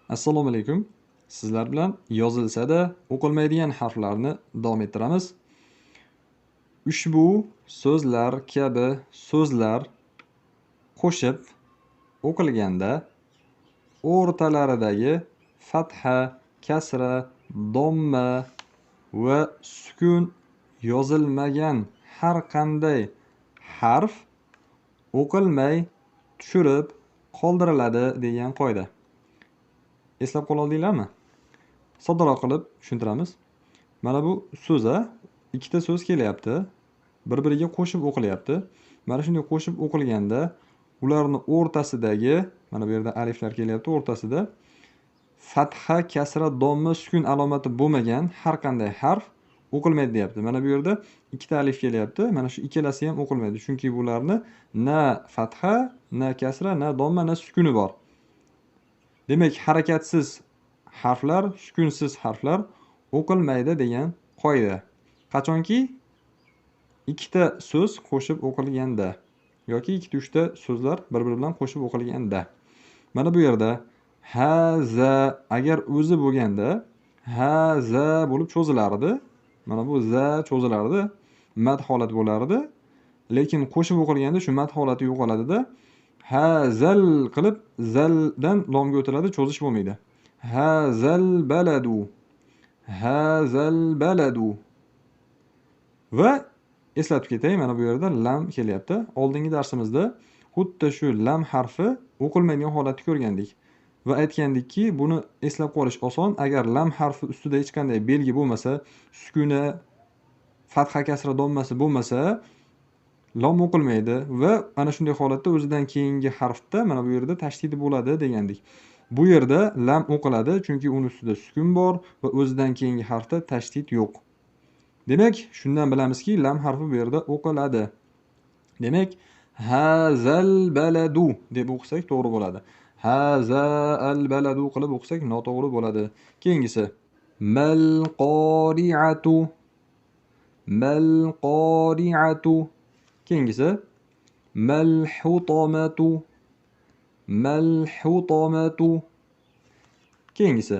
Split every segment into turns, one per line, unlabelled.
Assalomu alaykum. Sizlar bilan yozilsa-da o'qilmaydigan harflarni davom ettiramiz. Ushbu so'zlar kabi so'zlar qo'shib o'qilganda o'rtalaridagi fatha, kasra, domma va sukun yozilmagan har qanday harf o'qilmay tushirib qoldiriladi degan qoida. Eslab qola oldinglarmi? Soddaroq qilib tushuntiramiz. Mana bu so'za ikkita so'z kelyapti. Bir-biriga qo'shib o'qilyapti. Mana shunday qo'shib o'qilganda ularni o'rtasidagi, mana bu yerda aliflar kelyapti, o'rtasida fatha, kasra, domma, sukun alomati bo'lmagan har qanday harf o'qilmaydi deyapti. Mana bu yerda ikkita alif kelyapti. Mana shu ikkalasi ham o'qilmaydi. Chunki bularni na fatha, na kasra, na domma, na sukuni bor. Demak, harakatsiz harflar, sukunsiz harflar o'qilmaydi degan qoida. Qachonki ikkita so'z qo'shib o'qilganda yoki ikkita uchta so'zlar bir-biri bilan qo'shib o'qilganda. Mana bu yerda haza agar o'zi bo'lganda haza bo'lib cho'zilardi. Mana bu za cho'zilardi, mad holat bo'lardi. Lekin qo'shib o'qilganda shu mad holati yo'qoladi-da. Hazal qilib zaldan lomga o'tiladi, cho'zish bo'lmaydi. Hazal baladu. Hazal baladu. Va eslatib ketay, mana bu yerda lam kelyapti. Oldingi darsimizda xuddi shu lam harfi o'qilmaydigan holatni ko'rgandik va aytgandikki, buni eslab qolish oson. Agar lam harfi ustida hech qanday belgi bo'lmasa, sukuni, fatha, kasra, dommasi bo'lmasa, lam o'qilmaydi va ana shunday holatda o'zidan keyingi harfda mana bu yerda tashdidi bo'ladi degandik. Bu yerda lam o'qiladi, chunki uning ustida sukun bor va o'zidan keyingi harfda tashdid yo'q. Demak, shundan bilamizki, lam harfi bu yerda o'qiladi. Demak, hazal baladu deb o'qisak to'g'ri bo'ladi. Hazal baladu qilib o'qisak noto'g'ri bo'ladi. Keyingisi mal qori'atu. Mal qori'atu. Keyingisi mal hutamatu. Mal hutamatu. Keyingisi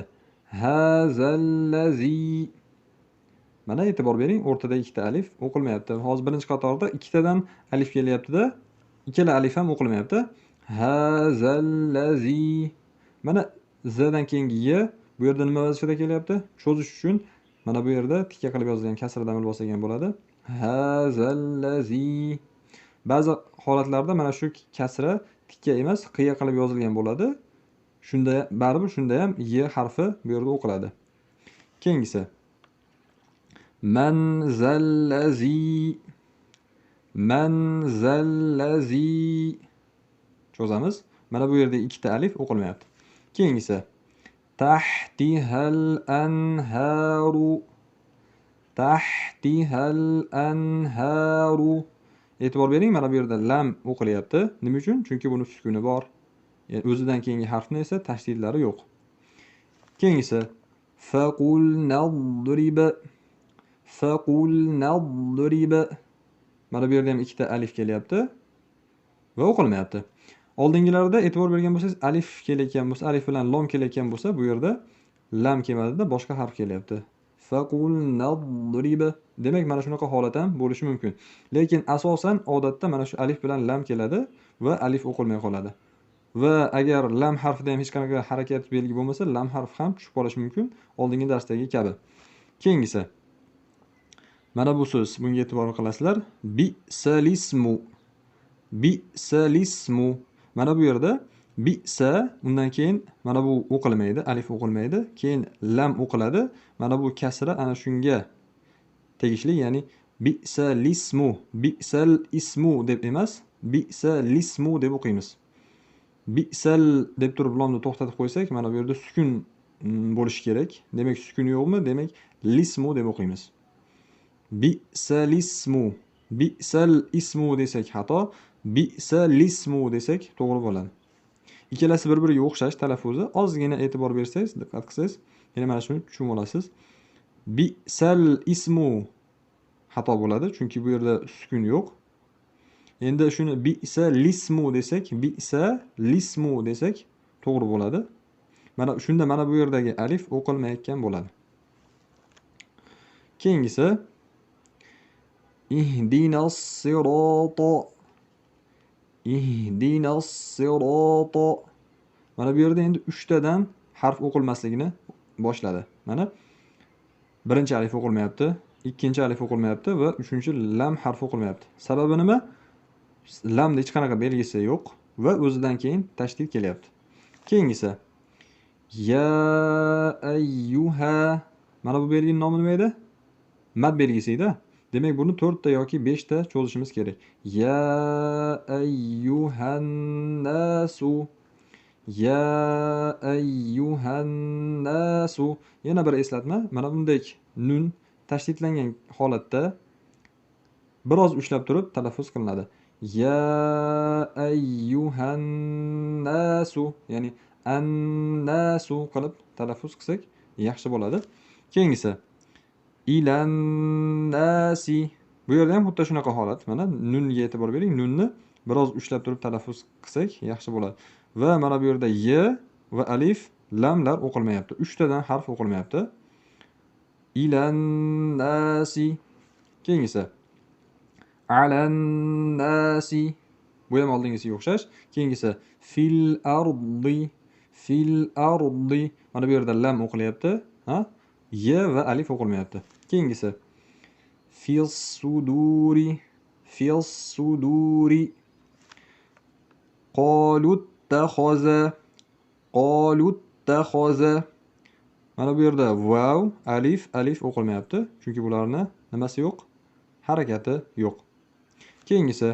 hazallazi. Mana e'tibor bering, o'rtada ikkita alif o'qilmayapti. Hozir birinchi qatorda ikkitadan alif kelyapti-da, ikkala alif ham o'qilmayapti. Hazallazi. Mana zdan keyingi y bu yerda nima vazifada kelyapti? Cho'zish uchun mana bu yerda tikka qilib yozilgan kasra damil bosilgan bo'ladi. Hazallazi. Ba'zi holatlarda mana shu kasra tikka emas, qiya qilib yozilgan bo'ladi. Shunda baribir shunda ham y harfi bu yerda o'qiladi. Keyingisi manzallazi. Manzallazi. Cho'zamiz. Mana bu yerda ikkita alif o'qilmayapti. Keyingisi tahtihal anharu. Tahtihal anharu. E'tibor bering, mana bu yerda lam o'qilyapti. Nima uchun? Chunki buni sukuni bor. Yani o'zidan keyingi harfni esa tashdidlari yo'q. Keyingisi faqul nadrib. Faqul nadrib. Mana bu yerda ham ikkita alif kelyapti va o'qilmayapti. Oldingilarda e'tibor bergan bo'lsangiz, alif kelayotgan bo'lsa, alif bilan lom kelayotgan bo'lsa, bu yerda lam kelmadida, boshqa harf kelyapti. Faqul nadrib. Demak, mana shunaqa holat ham bo'lishi mumkin. Lekin asosan odatda mana shu alif bilan lam keladi va alif o'qilmay qoladi. Va agar lam harfida ham hech qanaqa harakat belgi bo'lmasa, lam harfi ham tushib qolishi mumkin, oldingi darsdagi kabi. Keyingisi mana bu so'z, bunga e'tibor qilasizlar. Bi'salismu. Bi'salismu. Mana bu yerda bi'sa, undan keyin mana bu o'qilmaydi, alif o'qilmaydi, keyin lam o'qiladi. Mana bu kasra ana shunga tegishli, ya'ni bi'salismu, bi'sal ismu deb emas, bi'salismu deb o'qiymiz. Bi'sal deb turib lomni to'xtatib qo'ysak, mana bu yerda sukun bo'lishi kerak. Demak, sukun yo'qmi? Demak, lismu deb o'qiymiz. Bi'salismu. Bi'sal ismu desak xato, bi'salismu desak to'g'ri bo'ladi. Ikkalasi bir-biriga o'xshash talaffuzi. Ozgina e'tibor bersangiz, diqqat qilsangiz, yana mana shuni tushunib olasiz. Bi'sal ismu xato bo'ladi, chunki bu yerda sukun yo'q. Endi shuni bi'sa lismu desak, bi'sa lismu desak to'g'ri bo'ladi. Mana bu yerdagi alif o'qilmayotgan bo'ladi. Keyingisi ihdinas sirata. Ihdinas sirata. Mana bu yerda endi 3 tadan harf o'qilmasligini boshladi. Mana birinchi alif o'qilmayapti, ikkinchi alif o'qilmayapti va uchinchi lam harfi o'qilmayapti. Sababi nima? Lamda hech qanaqa belgisi yo'q va o'zidan keyin tashdid kelyapti. Keyingisi ya ayyuha. Mana bu belgining nomi nima edi? Mad belgisi edi. Demak, buni 4 ta yoki 5 ta cho'zishimiz kerak. Ya ayyuhan nasu. Ya ayyuhan nasu. Yana bir eslatma. Mana bunday nun tashdidlangan holatda biroz ushlab turib talaffuz qilinadi. Ya ayyuhan nasu, ya'ni an-nasu qilib talaffuz qilsak yaxshi bo'ladi. Keyingisi ilan nasi. Bu yerda ham xuddi shunaqa holat. Mana nunga e'tibor bering. Nunni biroz ushlab turib talaffuz qilsak yaxshi bo'ladi. Va mana bu yerda y va alif, lamlar o'qilmayapti. 3 tadan harf o'qilmayapti. Ilan nasi. Keyingisi alan nasi. Bu ham oldingisiga o'xshash. Keyingisi fil ardi. Fil ardi. Mana bu yerda lam o'qilyapti, ha? Y va alif o'qilmayapti. Keyingisi fis suduri. Fis suduri. Qalut takhaza. Qalut takhaza. Mana bu yerda vav, alif o'qilmayapti. Chunki bularni nimasi yo'q? Harakati yo'q. Keyingisi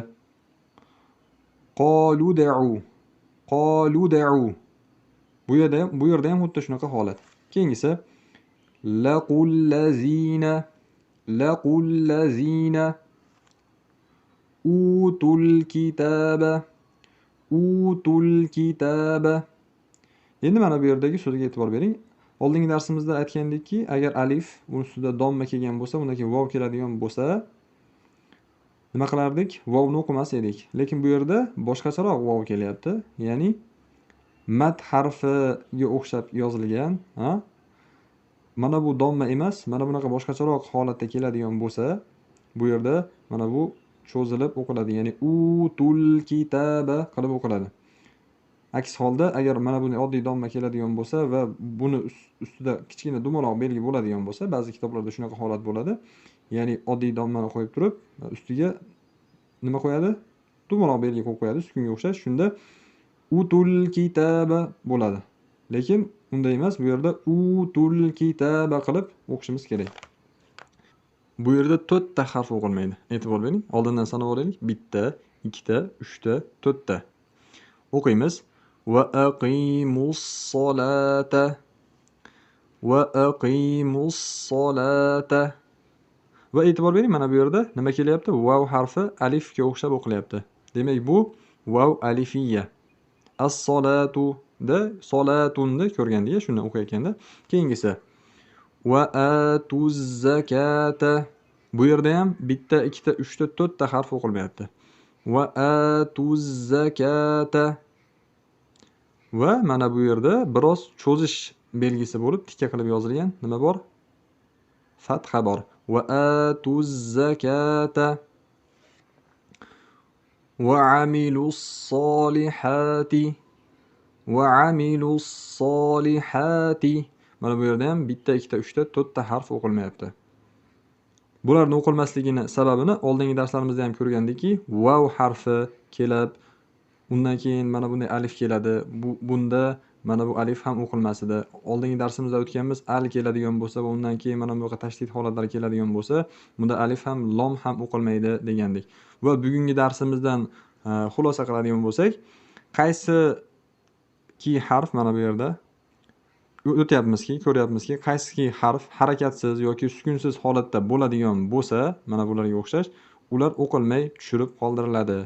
qaluda'u. Qaluda'u. Bu yerda ham xuddi shunaqa holat. Keyingisi laqullazina. Laqullazina utul kitaba. Utul kitaba. Endi mana bu yerdagi so'zga e'tibor bering. Oldingi darsimizda aytgandikki, agar alif uning ustida domma kelgan bo'lsa, undan keyin vav keladigan bo'lsa, nima qilardik? Vovni o'qimas edik. Lekin bu yerda boshqacharoq vav kelyapti. Ya'ni mad harfiga o'xshab yozilgan, ha? Mana bu domma emas, mana bunaqa boshqacharoq holatda keladigan bo'lsa, bu yerda mana bu cho'zilib o'qiladi. Ya'ni utul kitaba qilib o'qiladi. Aks holda agar mana bunday oddiy domma keladigan bo'lsa va buni ustida kichkina dumaloq belgi bo'ladigan bo'lsa, ba'zi kitoblarda shunaqa holat bo'ladi. Ya'ni oddiy dommani qo'yib turib, ustiga nima qo'yadi? Dumaloq belgi qo'yib qo'yadi, sukunga o'xshash. Shunda utul kitaba bo'ladi. Lekin unday emas, bu yerda utul kitaba qilib o'qishimiz kerak. Bu yerda 4 ta harf o'qilmaydi. E'tibor bering. Oldindan sanab olaylik. 1 ta, 2 ta, 3 ta, 4 ta. O'qiymiz. Va aqimus solata. Va aqimus solata. Va e'tibor bering, mana bu yerda nima kelyapti? Vav harfi alifga o'xshab o'qilyapti. Demak, bu vav alifiyya. As-solatu da solatunni ko'rgandik, shundan o'qiyotganda. Keyingisi va atuz zakata. Bu yerda ham 1 ta, 2 ta, 3 ta, 4 ta harf o'qilmayapti. Va atuz zakata. Va mana bu yerda biroz cho'zish belgisi bo'lib tikka qilib yozilgan nima bor? Fatha bor. Va atuz zakata. Va amilus solihati. Va amilus solihati. Mana bu yerda ham 1 ta, 2 ta, 3 ta, 4 ta harf o'qilmayapti. Bularning o'qilmasligini sababini oldingi darslarimizda ham ko'rgandikki, vav harfi kelib, undan keyin mana bunday alif keladi. Bunda mana bu alif ham o'qilmas edi. Oldingi darsimizda o'tganmiz, al keladigan bo'lsa va undan keyin mana bu tashdid holatlari keladigan bo'lsa, bunda alif ham, lom ham o'qilmaydi degandik. Va bugungi darsimizdan xulosa qiladigan bo'lsak, qaysiki harf mana bu yerda ko'ryapmizki, qaysiki harf harakatsiz yoki sukunsiz holatda bo'ladigan bo'lsa, mana bularga o'xshash, ular o'qilmay tushirib qoldiriladi.